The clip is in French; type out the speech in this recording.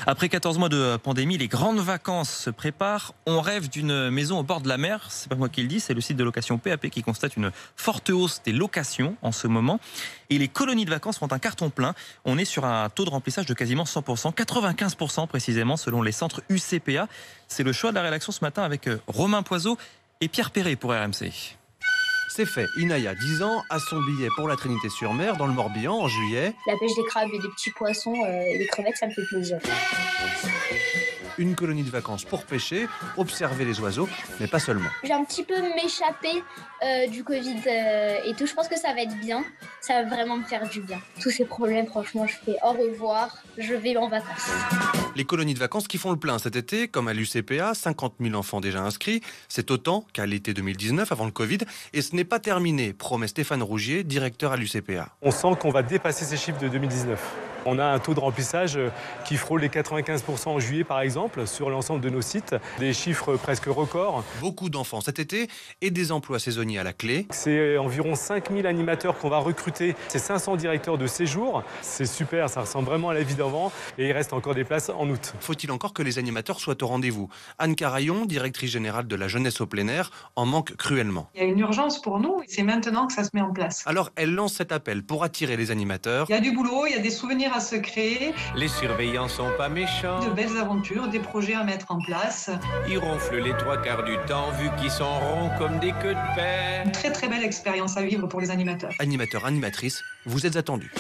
Après 14 mois de pandémie, les grandes vacances se préparent. On rêve d'une maison au bord de la mer. C'est pas moi qui le dis, c'est le site de location PAP qui constate une forte hausse des locations en ce moment. Et les colonies de vacances font un carton plein. On est sur un taux de remplissage de quasiment 100%, 95% précisément selon les centres UCPA. C'est le choix de la rédaction ce matin avec Romain Poiseau et Pierre Perret pour RMC. C'est fait. Inaya, 10 ans, a son billet pour la Trinité-sur-Mer dans le Morbihan en juillet. La pêche des crabes et des petits poissons et des crevettes, ça me fait plaisir. Une colonie de vacances pour pêcher, observer les oiseaux, mais pas seulement. J'ai un petit peu m'échapper du Covid et tout. Je pense que ça va être bien. Ça va vraiment me faire du bien. Tous ces problèmes, franchement, je fais au revoir. Je vais en vacances. Les colonies de vacances qui font le plein cet été, comme à l'UCPA, 50 000 enfants déjà inscrits. C'est autant qu'à l'été 2019, avant le Covid. Et ce n'est pas terminé, promet Stéphane Rougier, directeur à l'UCPA. On sent qu'on va dépasser ces chiffres de 2019. On a un taux de remplissage qui frôle les 95% en juillet, par exemple, sur l'ensemble de nos sites. Des chiffres presque records. Beaucoup d'enfants cet été et des emplois saisonniers à la clé. C'est environ 5000 animateurs qu'on va recruter. C'est 500 directeurs de séjour. C'est super, ça ressemble vraiment à la vie d'avant. Et il reste encore des places en août. Faut-il encore que les animateurs soient au rendez-vous? Anne Carayon, directrice générale de la jeunesse au plein air, en manque cruellement. Il y a une urgence pour nous, c'est maintenant que ça se met en place. Alors elle lance cet appel pour attirer les animateurs. Il y a du boulot, il y a des souvenirs à se créer. Les surveillants sont pas méchants. De belles aventures, des projets à mettre en place. Ils ronflent les 3/4 du temps vu qu'ils sont ronds comme des queues de paix. Une très très belle expérience à vivre pour les animateurs. Animateurs, animatrices, vous êtes attendus.